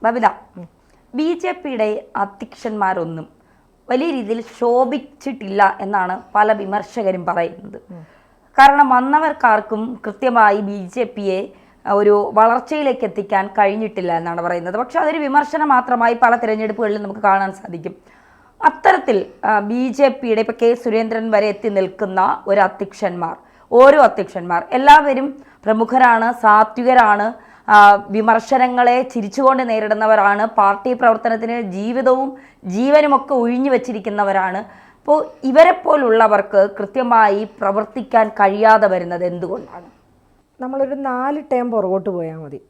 ബബിത, BJPയുടെ അധ്യക്ഷന്മാരൊന്നും വലിയ രീതിയിൽ ശോഭിച്ചിട്ടില്ല എന്നാണ് പല വിമർശകരും പറയുന്നത്. കാരണം വന്നവർക്കാർക്കും കൃത്യമായി BJPയെ ഒരു വളർച്ചയിലേക്ക് എത്തിക്കാൻ കഴിഞ്ഞിട്ടില്ല എന്നാണ് പറയുന്നത്. പക്ഷെ അതൊരു വിമർശനം മാത്രമായി പല തിരഞ്ഞെടുപ്പുകളിലും നമുക്ക് കാണാൻ സാധിക്കും. അത്തരത്തിൽ BJPയുടെ ഇപ്പോൾ K. സുരേന്ദ്രൻ വരെ എത്തി നിൽക്കുന്ന ഓരോ അധ്യക്ഷന്മാർ എല്ലാവരും പ്രമുഖരാണ്, സാത്വികരാണ്, വിമർശനങ്ങളെ ചിരിച്ചുകൊണ്ട് നേരിടുന്നവരാണ്, പാർട്ടി പ്രവർത്തനത്തിന് ജീവിതവും ജീവനുമൊക്കെ ഒഴിഞ്ഞു വച്ചിരിക്കുന്നവരാണ്. അപ്പോൾ ഇവരെ പോലുള്ളവർക്ക് കൃത്യമായി പ്രവർത്തിക്കാൻ കഴിയാതെ വരുന്നത് എന്തുകൊണ്ടാണ്? നമ്മളൊരു 4 ടേം പുറകോട്ട് പോയാൽ മതി.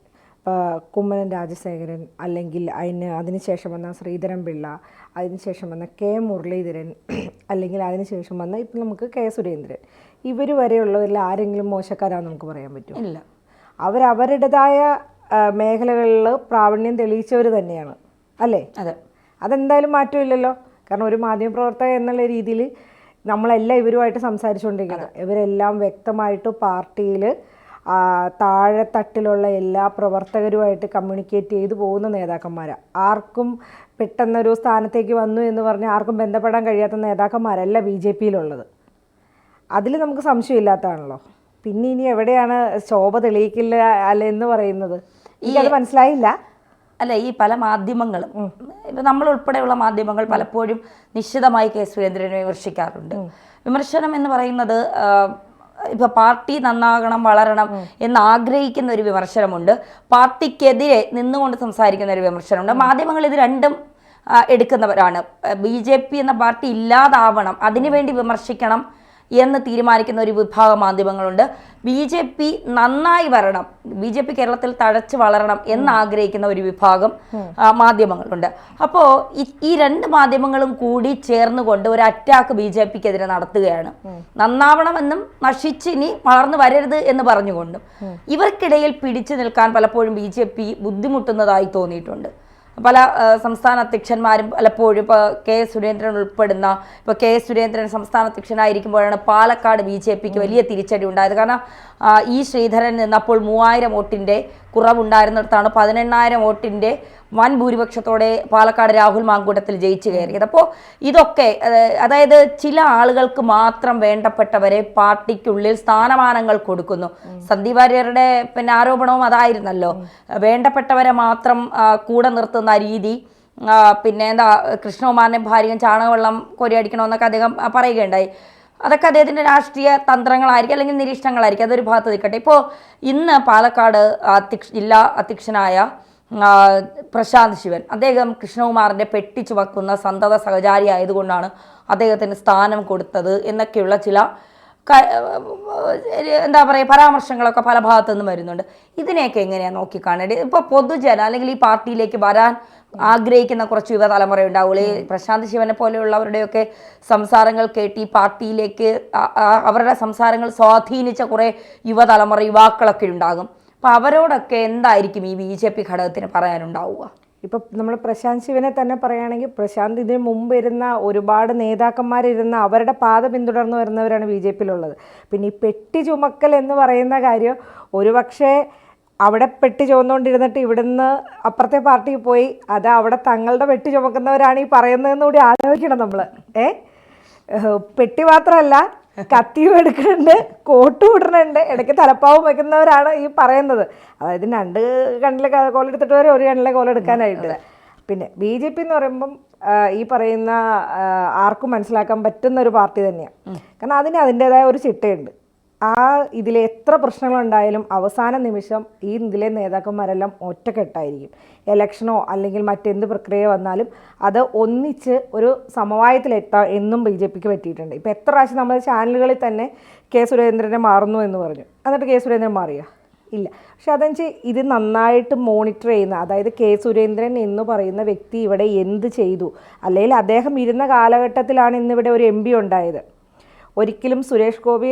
കുമ്മനം രാജശേഖരൻ, അല്ലെങ്കിൽ അതിനുശേഷം വന്ന ശ്രീധരൻ പിള്ള, അതിനുശേഷം വന്ന K. മുരളീധരൻ, അല്ലെങ്കിൽ അതിനുശേഷം വന്ന ഇപ്പം നമുക്ക് K. സുരേന്ദ്രൻ, ഇവർ വരെയുള്ളവരിൽ ആരെങ്കിലും മോശക്കാരാണെന്ന് നമുക്ക് പറയാൻ പറ്റും? ഇല്ല. അവരവരുടേതായ മേഖലകളിൽ പ്രാവീണ്യം തെളിയിച്ചവർ തന്നെയാണ്, അല്ലേ? അതെ. അതെന്തായാലും മാറ്റമില്ലല്ലോ. കാരണം ഒരു മാധ്യമപ്രവർത്തക എന്നുള്ള രീതിയിൽ നമ്മളെല്ലാം ഇവരുമായിട്ട് സംസാരിച്ചുകൊണ്ടിരിക്കുന്നത്. ഇവരെല്ലാം വ്യക്തമായിട്ട് പാർട്ടിയിൽ താഴെത്തട്ടിലുള്ള എല്ലാ പ്രവർത്തകരുമായിട്ട് കമ്മ്യൂണിക്കേറ്റ് ചെയ്തു പോകുന്ന നേതാക്കന്മാരാണ്. ആർക്കും പെട്ടെന്നൊരു സ്ഥാനത്തേക്ക് വന്നു എന്ന് പറഞ്ഞ് ആർക്കും ബന്ധപ്പെടാൻ കഴിയാത്ത നേതാക്കന്മാരല്ല BJPയിലുള്ളത്. അതിൽ നമുക്ക് സംശയമില്ലാത്തതാണല്ലോ. പിന്നെ ഇനി എവിടെയാണ് ശോഭ തെളിയിക്കില്ല അല്ല എന്ന് പറയുന്നത്? അത് മനസ്സിലായില്ല. അല്ല, ഈ പല മാധ്യമങ്ങളും ഇപ്പം നമ്മൾ ഉൾപ്പെടെയുള്ള മാധ്യമങ്ങൾ പലപ്പോഴും നിശ്ചിതമായി K. സുരേന്ദ്രനെ വിമർശിക്കാറുണ്ട്. വിമർശനം എന്ന് പറയുന്നത് ഇപ്പൊ പാർട്ടി നന്നാകണം, വളരണം എന്ന് ആഗ്രഹിക്കുന്ന ഒരു വിമർശനമുണ്ട്, പാർട്ടിക്കെതിരെ നിന്നുകൊണ്ട് സംസാരിക്കുന്ന ഒരു വിമർശനമുണ്ട്. മാധ്യമങ്ങൾ ഇത് രണ്ടും എടുക്കുന്നവരാണ്. BJP എന്ന പാർട്ടി ഇല്ലാതാവണം, അതിനുവേണ്ടി വിമർശിക്കണം എന്ന് തീരുമാനിക്കുന്ന ഒരു വിഭാഗം മാധ്യമങ്ങളുണ്ട്. BJP നന്നായി വരണം, BJP കേരളത്തിൽ തഴച്ച് വളരണം എന്നാഗ്രഹിക്കുന്ന ഒരു വിഭാഗം മാധ്യമങ്ങളുണ്ട്. അപ്പോൾ ഈ 2 മാധ്യമങ്ങളും കൂടി ചേർന്നുകൊണ്ട് ഒരു അറ്റാക്ക് BJPക്കെതിരെ നടത്തുകയാണ്. നന്നാവണമെന്നും നശിച്ചിനി വളർന്നു വരരുത് എന്ന് പറഞ്ഞുകൊണ്ടും ഇവർക്കിടയിൽ പിടിച്ചു നിൽക്കാൻ പലപ്പോഴും BJP ബുദ്ധിമുട്ടുന്നതായി തോന്നിയിട്ടുണ്ട്. പല സംസ്ഥാന അധ്യക്ഷന്മാരും പലപ്പോഴും ഇപ്പോൾ K. സുരേന്ദ്രൻ ഉൾപ്പെടുന്ന K. സുരേന്ദ്രൻ സംസ്ഥാന അധ്യക്ഷനായിരിക്കുമ്പോഴാണ് പാലക്കാട് BJPക്ക് വലിയ തിരിച്ചടി ഉണ്ടായത്. കാരണം ഈ ശ്രീധരൻ നിന്നപ്പോൾ 3000 വോട്ടിൻ്റെ കുറവുണ്ടായിരുന്നിടത്താണ് 18,000 വോട്ടിൻ്റെ വൻ ഭൂരിപക്ഷത്തോടെ പാലക്കാട് രാഹുൽ മാങ്കൂട്ടത്തിൽ ജയിച്ചു കയറിയത്. അപ്പോൾ ഇതൊക്കെ അതായത് ചില ആളുകൾക്ക് മാത്രം വേണ്ടപ്പെട്ടവരെ പാർട്ടിക്കുള്ളിൽ സ്ഥാനമാനങ്ങൾ കൊടുക്കുന്നു. സന്ദീപ് വാര്യരുടെ ആരോപണവും അതായിരുന്നല്ലോ, വേണ്ടപ്പെട്ടവരെ മാത്രം കൂടെ നിർത്തുന്ന രീതി. പിന്നെ കൃഷ്ണകുമാറിന്റെ ഭാര്യയും ചാണകവെള്ളം കോരിയടിക്കണമെന്നൊക്കെ അദ്ദേഹം പറയുകയുണ്ടായി. അതൊക്കെ അദ്ദേഹത്തിൻ്റെ രാഷ്ട്രീയ തന്ത്രങ്ങളായിരിക്കും, അല്ലെങ്കിൽ നിരീക്ഷണങ്ങളായിരിക്കും. അതൊരു ഭാഗത്ത് നിൽക്കട്ടെ. ഇപ്പോൾ ഇന്ന് പാലക്കാട് ജില്ലാ അധ്യക്ഷനായ പ്രശാന്ത് ശിവൻ, അദ്ദേഹം കൃഷ്ണകുമാറിൻ്റെ പെട്ടി ചുമക്കുന്ന സന്തത സഹചാരി ആയതുകൊണ്ടാണ് അദ്ദേഹത്തിന് സ്ഥാനം കൊടുത്തത് എന്നൊക്കെയുള്ള ചില പരാമർശങ്ങളൊക്കെ പല ഭാഗത്തു നിന്നും വരുന്നുണ്ട്. ഇതിനെയൊക്കെ എങ്ങനെയാണ് നോക്കിക്കാണേണ്ടത്? ഇപ്പോൾ പൊതുജന അല്ലെങ്കിൽ ഈ പാർട്ടിയിലേക്ക് വരാൻ ആഗ്രഹിക്കുന്ന കുറച്ച് യുവതലമുറ ഉണ്ടാവുള്ളൂ. ഈ പ്രശാന്ത് ശിവനെ പോലെയുള്ളവരുടെയൊക്കെ സംസാരങ്ങൾ കേട്ട് ഈ പാർട്ടിയിലേക്ക് അവരുടെ സംസാരങ്ങൾ സ്വാധീനിച്ച കുറേ യുവാക്കളൊക്കെ ഉണ്ടാകും. അപ്പോൾ അവരോടൊക്കെ എന്തായിരിക്കും ഈ BJP ഘടകത്തിന് പറയാനുണ്ടാവുക? ഇപ്പം നമ്മൾ പ്രശാന്ത് ശിവനെ തന്നെ പറയുകയാണെങ്കിൽ, പ്രശാന്ത് ഇതിന് മുമ്പ് ഇരുന്ന ഒരുപാട് നേതാക്കന്മാരിരുന്ന അവരുടെ പാത പിന്തുടർന്നു വരുന്നവരാണ് BJPയിലുള്ളത്. പിന്നെ ഈ പെട്ടി ചുമക്കൽ എന്ന് പറയുന്ന കാര്യം ഒരുപക്ഷെ അവിടെ പെട്ടി ചുമന്നുകൊണ്ടിരുന്നിട്ട് ഇവിടുന്ന് അപ്പുറത്തെ പാർട്ടിയിൽ പോയി അത് അവിടെ തങ്ങളുടെ പെട്ടി ചുമക്കുന്നവരാണ് ഈ പറയുന്നതെന്ന് കൂടി ആലോചിക്കണം നമ്മൾ. പെട്ടി മാത്രമല്ല, കത്തിയും എടുക്കുന്നുണ്ട്, കോട്ടും ഇടുന്നുണ്ട്, ഇടയ്ക്ക് തലപ്പാവും വെക്കുന്നവരാണ് ഈ പറയുന്നത്. അതായത് 2 കണ്ണിലെ കോലെടുത്തിട്ട് വരെ 1 കണ്ണിലെ കോലെടുക്കാനായിട്ട്. പിന്നെ BJP എന്ന് പറയുമ്പം ഈ പറയുന്ന ആർക്കും മനസ്സിലാക്കാൻ പറ്റുന്ന ഒരു പാർട്ടി തന്നെയാണ്. കാരണം അതിന് അതിൻ്റെതായ ഒരു ചിട്ടയുണ്ട്. ഇതിലെ എത്ര പ്രശ്നങ്ങളുണ്ടായാലും അവസാന നിമിഷം ഈ ഇതിലെ നേതാക്കന്മാരെല്ലാം ഒറ്റക്കെട്ടായിരിക്കും. ഇലക്ഷനോ അല്ലെങ്കിൽ മറ്റെന്ത് പ്രക്രിയ വന്നാലും അത് ഒന്നിച്ച് ഒരു സമവായത്തിലെത്താൻ എന്നും BJPക്ക് പറ്റിയിട്ടുണ്ട്. ഇപ്പോൾ എത്ര പ്രാവശ്യം നമ്മൾ ചാനലുകളിൽ തന്നെ K. സുരേന്ദ്രനെ മാറുന്നു എന്ന് പറഞ്ഞു, എന്നിട്ട് K. സുരേന്ദ്രൻ മാറിയ ഇല്ല. പക്ഷെ അതെന്ന് ഇത് നന്നായിട്ട് മോണിറ്റർ ചെയ്യുന്ന, അതായത് K. സുരേന്ദ്രൻ എന്ന് പറയുന്ന വ്യക്തി ഇവിടെ എന്ത് ചെയ്തു, അല്ലെങ്കിൽ അദ്ദേഹം ഇരുന്ന കാലഘട്ടത്തിലാണ് ഇന്നിവിടെ ഒരു MP ഉണ്ടായത്. ഒരിക്കലും സുരേഷ് ഗോപി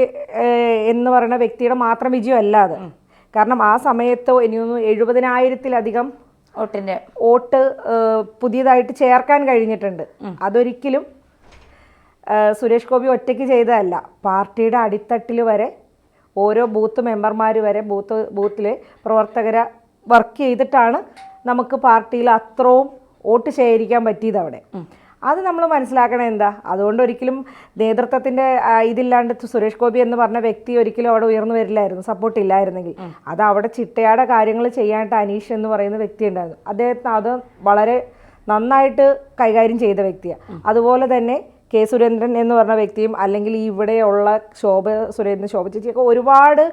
എന്ന് പറയുന്ന വ്യക്തിയുടെ മാത്രം വിജയമല്ല അത്. കാരണം ആ സമയത്ത് എനിക്ക് 70,000-ലധികം വോട്ട് പുതിയതായിട്ട് ചേർക്കാൻ കഴിഞ്ഞിട്ടുണ്ട്. അതൊരിക്കലും സുരേഷ് ഗോപി ഒറ്റയ്ക്ക് ചെയ്തതല്ല. പാർട്ടിയുടെ അടിത്തട്ടിൽ വരെ ഓരോ ബൂത്ത് മെമ്പർമാർ വരെ ബൂത്തിൽ പ്രവർത്തകരെ വർക്ക് ചെയ്തിട്ടാണ് നമുക്ക് പാർട്ടിയിൽ അത്രയും വോട്ട് ശേഖരിക്കാൻ പറ്റിയത് അവിടെ. അത് നമ്മൾ മനസ്സിലാക്കണം. എന്താ അതുകൊണ്ട് ഒരിക്കലും നേതൃത്വത്തിൻ്റെ ഇതില്ലാണ്ട് സുരേഷ് ഗോപി എന്ന് പറഞ്ഞ വ്യക്തി ഒരിക്കലും അവിടെ ഉയർന്നു വരില്ലായിരുന്നു, സപ്പോർട്ട് ഇല്ലായിരുന്നെങ്കിൽ. അത് അവിടെ ചിട്ടയാടെ കാര്യങ്ങൾ ചെയ്യാനായിട്ട് അനീഷ് എന്ന് പറയുന്ന വ്യക്തി ഉണ്ടായിരുന്നു. അദ്ദേഹത്തിന് അത് വളരെ നന്നായിട്ട് കൈകാര്യം ചെയ്ത വ്യക്തിയാണ്. അതുപോലെ തന്നെ കെ സുരേന്ദ്രൻ എന്ന് പറഞ്ഞ വ്യക്തിയും, അല്ലെങ്കിൽ ഇവിടെയുള്ള ശോഭ ചേച്ചിയൊക്കെ ഒരുപാട്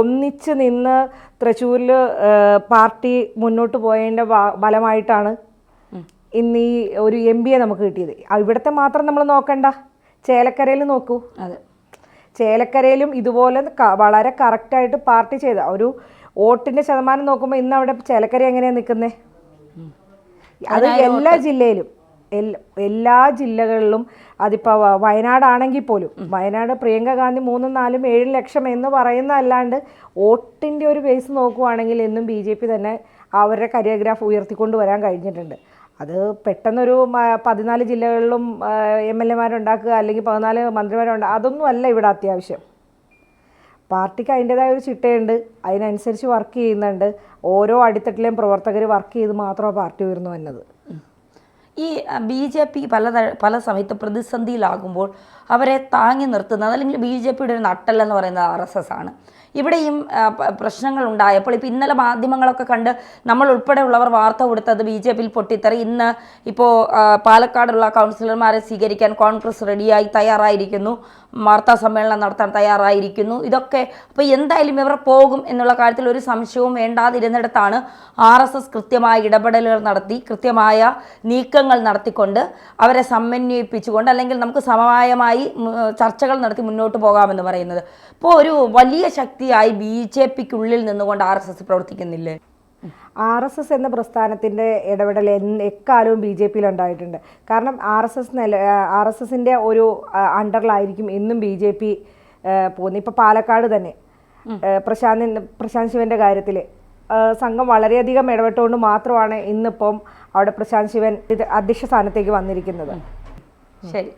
ഒന്നിച്ച് നിന്ന് തൃശ്ശൂരിൽ പാർട്ടി മുന്നോട്ട് പോയതിൻ്റെ ഫലമായിട്ടാണ് ഇന്ന് ഈ ഒരു MP നമുക്ക് കിട്ടിയത്. ഇവിടുത്തെ മാത്രം നമ്മൾ നോക്കണ്ട, ചേലക്കരയിൽ നോക്കൂ. അതെ, ചേലക്കരയിലും ഇതുപോലെ വളരെ കറക്റ്റായിട്ട് പാർട്ടി ചെയ്ത ഒരു വോട്ടിൻ്റെ ശതമാനം നോക്കുമ്പോൾ ഇന്ന് അവിടെ ചേലക്കര എങ്ങനെയാണ് നിൽക്കുന്നത്? അത് എല്ലാ ജില്ലകളിലും അതിപ്പോൾ വയനാടാണെങ്കിൽ പോലും, വയനാട് പ്രിയങ്ക ഗാന്ധി 3, 4, 7 ലക്ഷം എന്ന് പറയുന്നതല്ലാണ്ട് വോട്ടിൻ്റെ ഒരു ബേസ് നോക്കുവാണെങ്കിൽ എന്നും BJP തന്നെ അവരുടെ കരിയോഗ്രാഫ് ഉയർത്തിക്കൊണ്ട് വരാൻ കഴിഞ്ഞിട്ടുണ്ട്. അത് പെട്ടെന്നൊരു 14 ജില്ലകളിലും MLA മാരുണ്ടാക്കുക, അല്ലെങ്കിൽ 14 മന്ത്രിമാരുണ്ടാക്കുക, അതൊന്നും അല്ല ഇവിടെ അത്യാവശ്യം. പാർട്ടിക്ക് അതിൻ്റെതായ ഒരു ചിട്ടയുണ്ട്, അതിനനുസരിച്ച് വർക്ക് ചെയ്യുന്നുണ്ട്. ഓരോ അടിത്തട്ടിലെയും പ്രവർത്തകർ വർക്ക് ചെയ്ത് മാത്രമാണ് പാർട്ടി ഉയർന്നു വന്നത്. ഈ BJP പല സമയത്ത് പ്രതിസന്ധിയിലാകുമ്പോൾ അവരെ താങ്ങി നിർത്തുന്നത്, അല്ലെങ്കിൽ BJPയുടെ ഒരു നട്ടെല്ലെന്ന് പറയുന്നത് RSS ആണ്. ഇവിടെയും പ്രശ്നങ്ങൾ ഉണ്ടായപ്പോൾ ഇപ്പോൾ ഇന്നലെ മാധ്യമങ്ങളൊക്കെ കണ്ട് നമ്മൾ ഉൾപ്പെടെയുള്ളവർ വാർത്ത കൊടുത്തത് BJPയിൽ പൊട്ടിത്തെറി. ഇന്ന് ഇപ്പോൾ പാലക്കാടുള്ള കൗൺസിലർമാരെ സ്വീകരിക്കാൻ കോൺഗ്രസ് റെഡിയായി തയ്യാറായിരിക്കുന്നു, വാർത്താ സമ്മേളനം നടത്താൻ തയ്യാറായിരിക്കുന്നു. ഇതൊക്കെ അപ്പോൾ എന്തായാലും ഇവർ പോകും എന്നുള്ള കാര്യത്തിൽ ഒരു സംശയവും വേണ്ടാതിരുന്നിടത്താണ് RSS കൃത്യമായ ഇടപെടലുകൾ നടത്തി, കൃത്യമായ നീക്കങ്ങൾ നടത്തിക്കൊണ്ട് അവരെ സമന്വയിപ്പിച്ചുകൊണ്ട്, അല്ലെങ്കിൽ നമുക്ക് സമവായമായി ചർച്ചകൾ നടത്തി മുന്നോട്ട് പോകാമെന്ന് പറയുന്നത്. ഇപ്പോൾ ഒരു വലിയ ശക്തിയായി BJPക്കുള്ളിൽ നിന്നുകൊണ്ട് RSS പ്രവർത്തിക്കുന്നില്ലേ? RSS എന്ന പ്രസ്ഥാനത്തിൻ്റെ ഇടപെടൽ എക്കാലവും BJPയിൽ ഉണ്ടായിട്ടുണ്ട്. കാരണം RSSൻ്റെ ഒരു അണ്ടറിലായിരിക്കും എന്നും BJP പോകുന്നത്. ഇപ്പോൾ പാലക്കാട് തന്നെ പ്രശാന്ത് ശിവൻ്റെ കാര്യത്തിൽ സംഘം വളരെയധികം ഇടപെട്ടുകൊണ്ട് മാത്രമാണ് ഇന്നിപ്പം അവിടെ പ്രശാന്ത് ശിവൻ അധ്യക്ഷ സ്ഥാനത്തേക്ക് വന്നിരിക്കുന്നത്. ശരി.